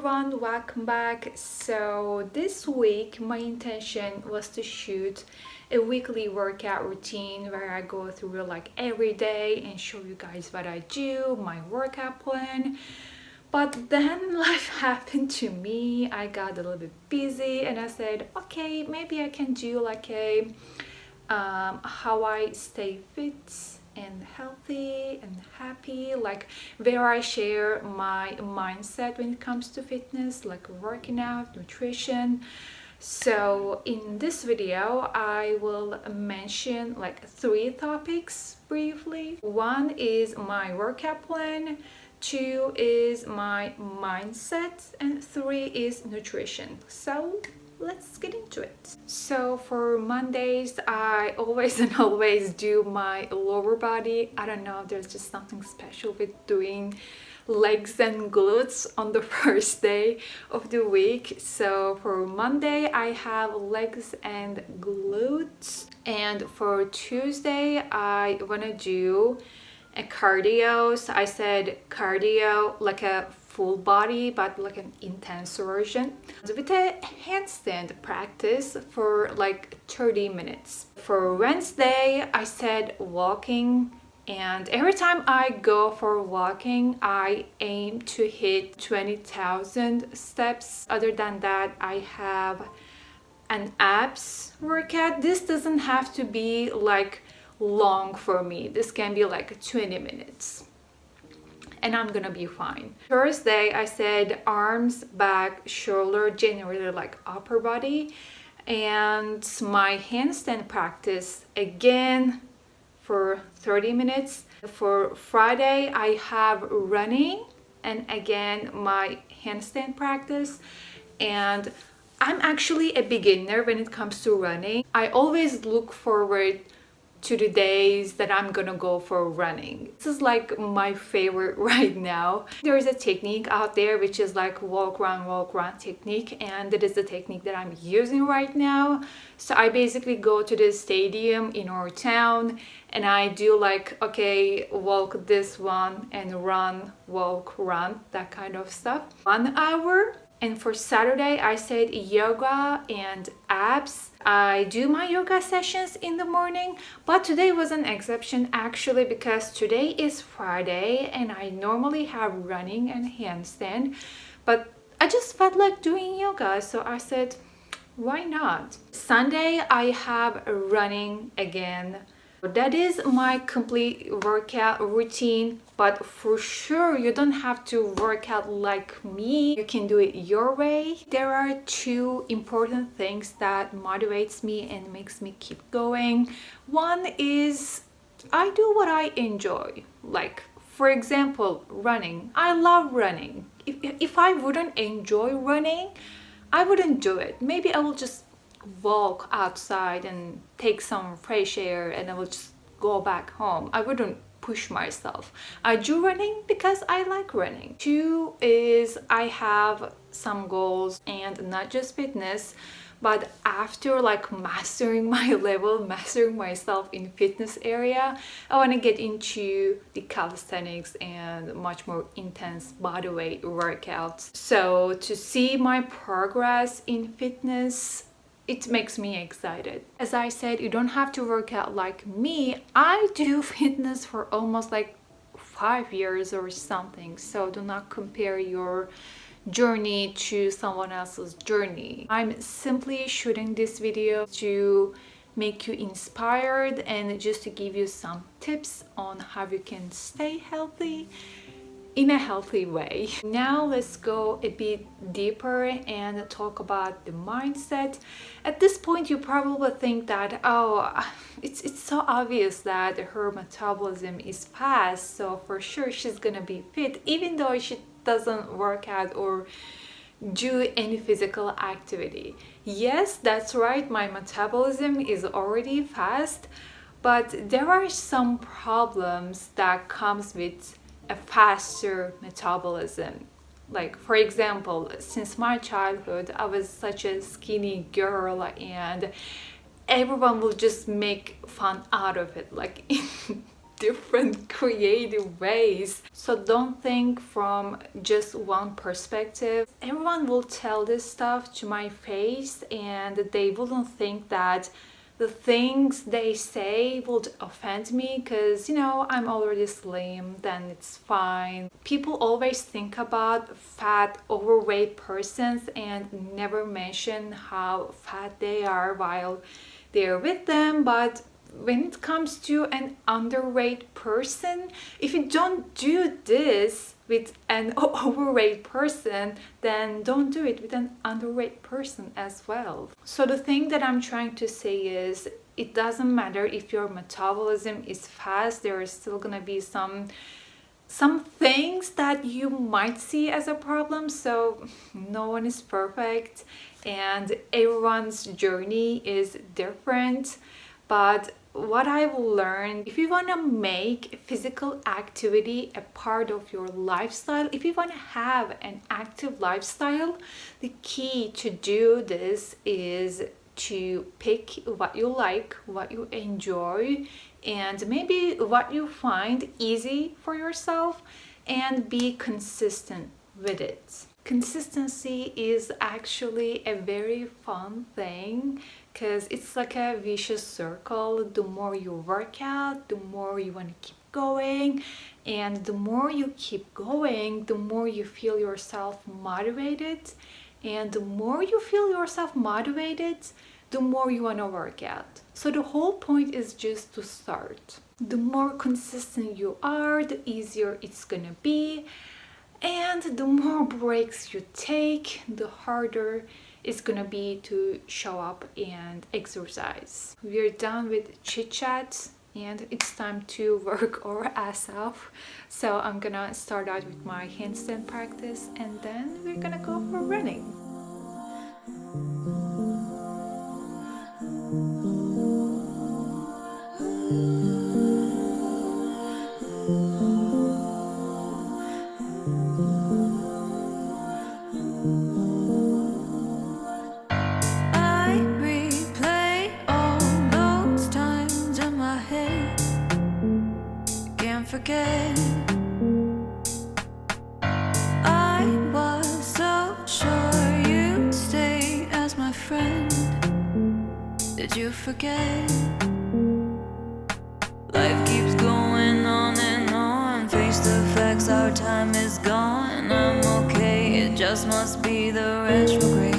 everyone, welcome back. So this week my intention was to shoot a weekly workout routine where I go through like every day and show you guys what I do, my workout plan. But then life happened to me. I got a little bit busy and I said, okay, maybe I can do like a how I stay fit and healthy and happy, like where I share my mindset when it comes to fitness, like working out, nutrition. So in this video I will mention like 3 topics briefly. One is my workout plan, 2 is my mindset, and 3 is nutrition. So let's get into it. So for Mondays, I always and always do my lower body. I don't know, there's just something special with doing legs and glutes on the first day of the week. So for Monday, I have legs and glutes. And for Tuesday, I wanna do a cardio. So I said cardio like a full body but like an intense version with a handstand practice for like 30 minutes. For Wednesday I said walking, and every time I go for walking I aim to hit 20,000 steps. Other than that I have an abs workout. This doesn't have to be like long for me. This can be like 20 minutes and I'm gonna be fine. Thursday I said arms, back, shoulder, generally like upper body, and my handstand practice again for 30 minutes. For Friday I have running and again my handstand practice. And I'm actually a beginner when it comes to running. I always look forward to the days that I'm gonna go for running. This is like my favorite right now. There is a technique out there which is like walk run technique, and that is the technique that I'm using right now. So I basically go to the stadium in our town and I do like, okay, walk this one and run, walk, run, that kind of stuff. 1 hour. And for Saturday, I said yoga and abs. I do my yoga sessions in the morning, but today was an exception actually because today is Friday and I normally have running and handstand, but I just felt like doing yoga, so I said, why not? Sunday, I have running again. That is my complete workout routine, but for sure you don't have to work out like me. You can do it your way. There are 2 important things that motivates me and makes me keep going. One is I do what I enjoy. Like for example, running. I love running. If I wouldn't enjoy running, I wouldn't do it. Maybe I will just walk outside and take some fresh air and I will just go back home. I wouldn't push myself. I do running because I like running. 2 is I have some goals, and not just fitness, but after like mastering my level, mastering myself in fitness area, I want to get into the calisthenics and much more intense bodyweight workouts. So to see my progress in fitness, it makes me excited. As I said, you don't have to work out like me. I do fitness for almost like 5 years or something. So do not compare your journey to someone else's journey. I'm simply shooting this video to make you inspired and just to give you some tips on how you can stay healthy in a healthy way. Now let's go a bit deeper and talk about the mindset. At this point you probably think that, oh, it's so obvious that her metabolism is fast, so for sure she's gonna be fit even though she doesn't work out or do any physical activity. Yes, that's right, my metabolism is already fast, but there are some problems that comes with a faster metabolism. Like for example, since my childhood I was such a skinny girl and everyone will just make fun out of it. Like different creative ways. So don't think from just one perspective. Everyone will tell this stuff to my face, and they wouldn't think that the things they say would offend me, because I'm already slim, then it's fine. People always think about fat, overweight persons and never mention how fat they are while they're with them. But when it comes to an underweight person, if you don't do this with an overweight person, then don't do it with an underweight person as well. So the thing that I'm trying to say is, it doesn't matter if your metabolism is fast, there is still gonna be some things that you might see as a problem. So no one is perfect and everyone's journey is different. But what I've learned, if you want to make physical activity a part of your lifestyle, if you want to have an active lifestyle, the key to do this is to pick what you like, what you enjoy, and maybe what you find easy for yourself, and be consistent with it. Consistency is actually a very fun thing, because it's like a vicious circle. The more you work out, the more you want to keep going, and the more you keep going, the more you feel yourself motivated, and the more you feel yourself motivated, the more you want to work out. So the whole point is just to start. The more consistent you are, the easier it's gonna be, and the more breaks you take, the harder it's gonna be to show up and exercise. We're done with chit chat and it's time to work our ass off. So I'm gonna start out with my handstand practice, and then we're gonna go for running. Forget, I was so sure you'd stay as my friend. Did you forget? Life keeps going on and on. Face the facts, our time is gone. I'm okay, it just must be the retrograde.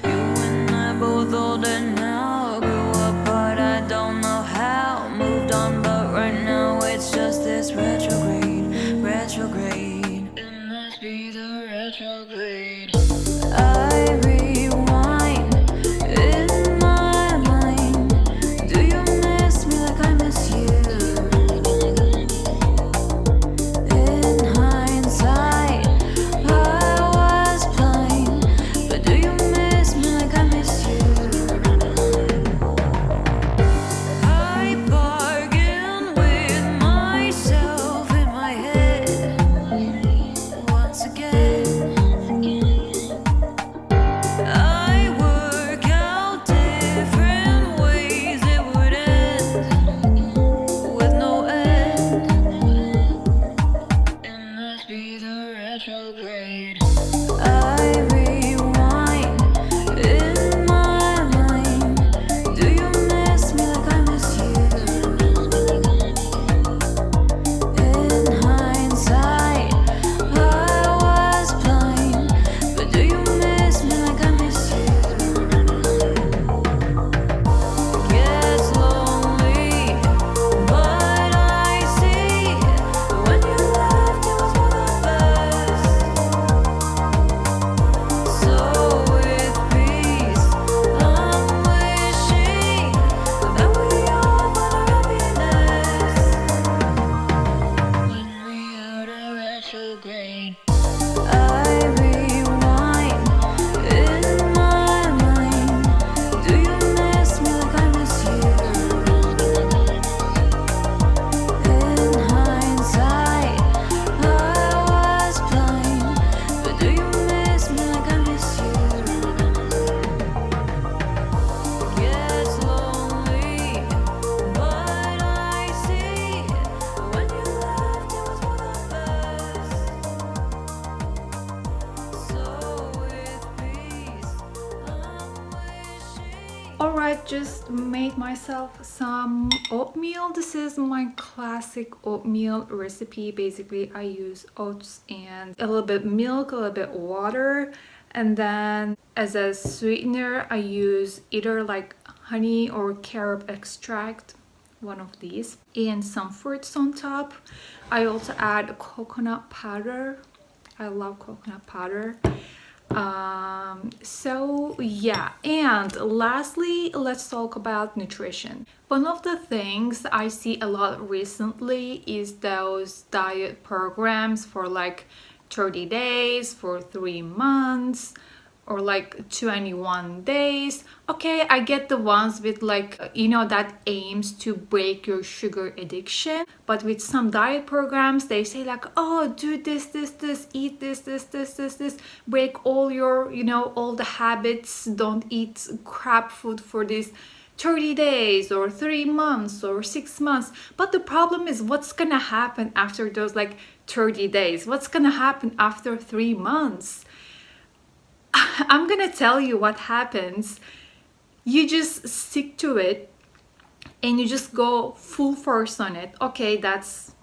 You and I both older now. Grew apart, I don't know how. Moved on, but right now it's just this retrograde. It must be the retrograde. I rewind in my mind. Do you miss me like I miss you? In hindsight, I was blind. Alright, just made myself some oatmeal. This is my classic oatmeal recipe. Basically, I use oats and a little bit milk, a little bit water, and then as a sweetener, I use either like honey or carob extract, one of these, and some fruits on top. I also add coconut powder. I love coconut powder. So yeah, and lastly, let's talk about nutrition. One of the things I see a lot recently is those diet programs for like 30 days, for 3 months, or like 21 days. Okay, I get the ones with like, that aims to break your sugar addiction. But with some diet programs, they say like, oh, do this, eat this, break all your, all the habits, don't eat crap food for this 30 days or 3 months or 6 months. But the problem is, what's gonna happen after those like 30 days? What's gonna happen after 3 months? I'm gonna tell you what happens. You just stick to it and you just go full force on it. Okay, that's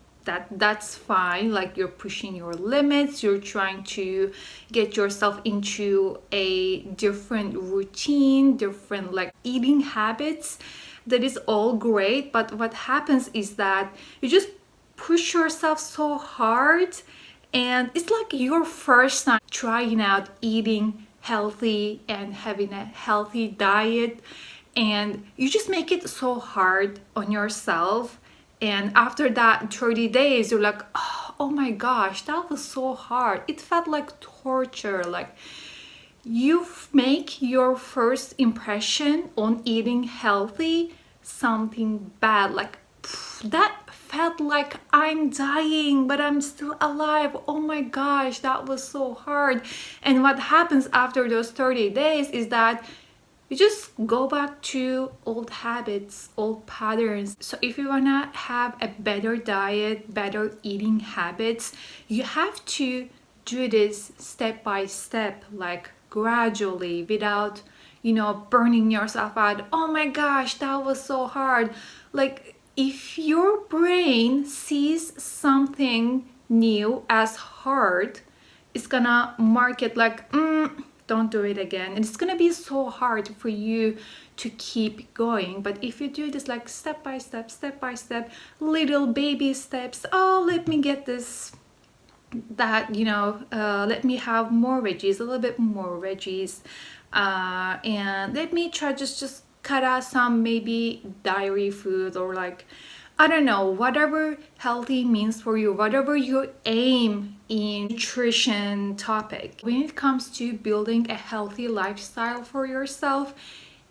fine. Like, you're pushing your limits, you're trying to get yourself into a different routine, different like eating habits. That is all great, but what happens is that you just push yourself so hard, and it's like your first time trying out eating healthy and having a healthy diet, and you just make it so hard on yourself. And after that 30 days, you're like, oh my gosh, that was so hard. It felt like torture. Like, you make your first impression on eating healthy something bad. Like, that felt like I'm dying, but I'm still alive. Oh my gosh, that was so hard. And what happens after those 30 days is that you just go back to old habits, old patterns. So if you wanna have a better diet, better eating habits, you have to do this step by step, like gradually, without, burning yourself out. Oh my gosh, that was so hard. Like, if your brain sees something new as hard, it's gonna mark it like, don't do it again. And it's gonna be so hard for you to keep going. But if you do this like step by step, little baby steps, oh, let me get this, that, let me have more veggies, a little bit more veggies, and let me try just cut out some maybe dairy food, or like, I don't know, whatever healthy means for you, whatever you aim in nutrition topic. When it comes to building a healthy lifestyle for yourself,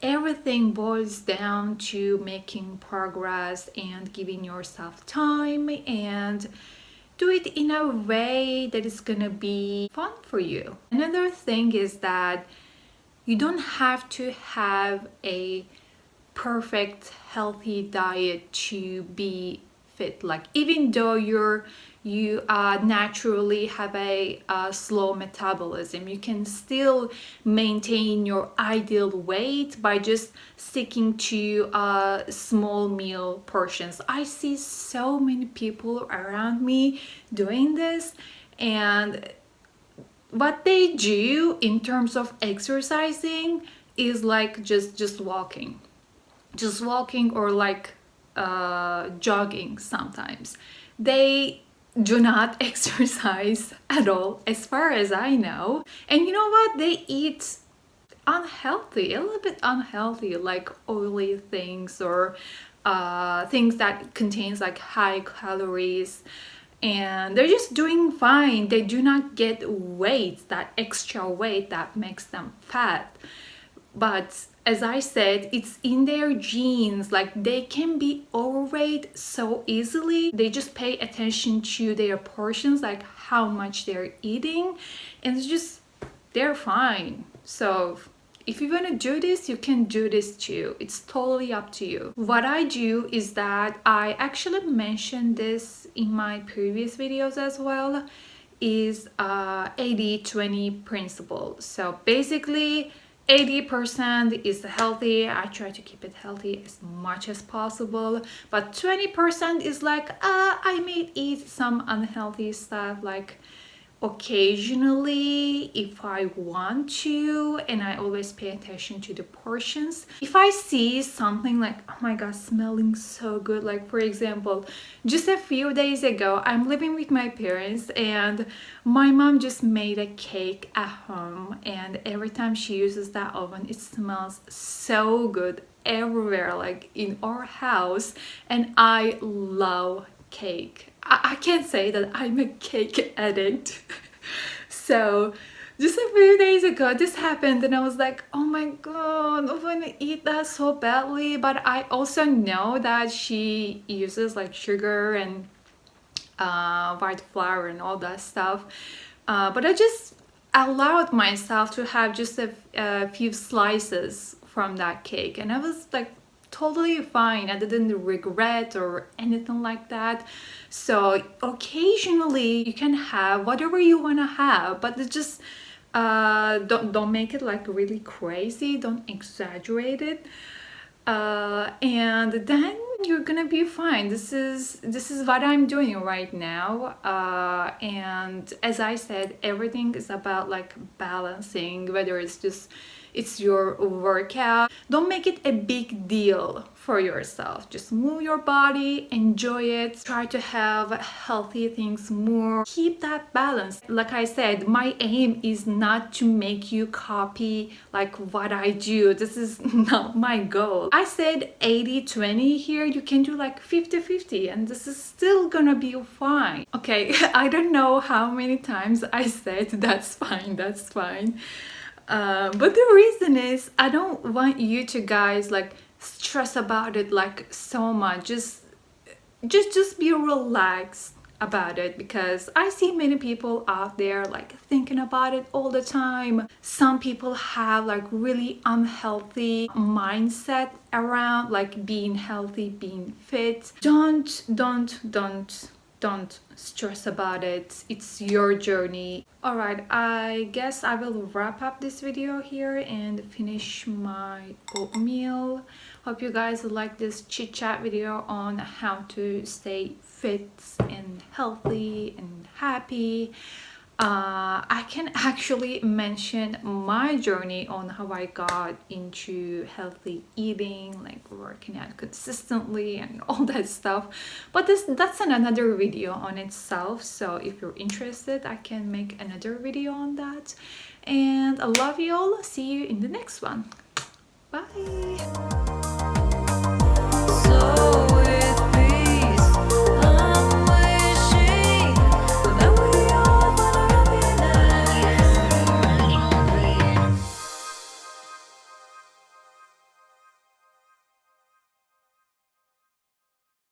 everything boils down to making progress and giving yourself time, and do it in a way that is gonna be fun for you. Another thing is that you don't have to have a perfect healthy diet to be fit. Like, even though you naturally have a slow metabolism, you can still maintain your ideal weight by just sticking to small meal portions. I see so many people around me doing this, and what they do in terms of exercising is like just walking, or like jogging sometimes. They do not exercise at all, as far as I know. And you know what? They eat unhealthy, a little bit unhealthy, like oily things, or things that contains like high calories, and they're just doing fine. They do not get weight, that extra weight that makes them fat. But as I said, it's in their genes. Like, they can be overweight so easily. They just pay attention to their portions, like how much they're eating, and it's just, they're fine. So if you want to do this, you can do this too. It's totally up to you. What I do is that I actually mentioned this in my previous videos as well, is 80-20 principle. So basically, 80% is healthy. I try to keep it healthy as much as possible, but 20% is like I may eat some unhealthy stuff, like occasionally if I want to, and I always pay attention to the portions. If I see something like, oh my god, smelling so good, like for example, just a few days ago, I'm living with my parents and my mom just made a cake at home, and every time she uses that oven, it smells so good everywhere, like in our house. And I love cake. I can't say that I'm a cake addict. So just a few days ago this happened and I was like, oh my god, I want to eat that so badly. But I also know that she uses like sugar and white flour and all that stuff. But I just allowed myself to have just a few slices from that cake, and I was like totally fine. I didn't regret or anything like that. So occasionally you can have whatever you want to have, but it's just don't make it like really crazy. Don't exaggerate it. And then you're gonna be fine. This is what I'm doing right now. And as I said, everything is about like balancing, whether it's your workout. Don't make it a big deal for yourself. Just move your body, enjoy it, try to have healthy things more. Keep that balance. Like I said, my aim is not to make you copy like what I do. This is not my goal. I said 80-20 here. You can do like 50-50 and this is still gonna be fine. Okay, I don't know how many times I said that's fine, that's fine. But the reason is I don't want you to guys like stress about it like so much. Just be relaxed about it, because I see many people out there like thinking about it all the time. Some people have like really unhealthy mindset around like being healthy, being fit. Don't stress about it. It's your journey. All right, I guess I will wrap up this video here and finish my oatmeal. Hope you guys like this chit chat video on how to stay fit and healthy and happy. I can actually mention my journey on how I got into healthy eating, like working out consistently and all that stuff. But that's another video on itself. So if you're interested, I can make another video on that. And I love you all. See you in the next one. Bye. So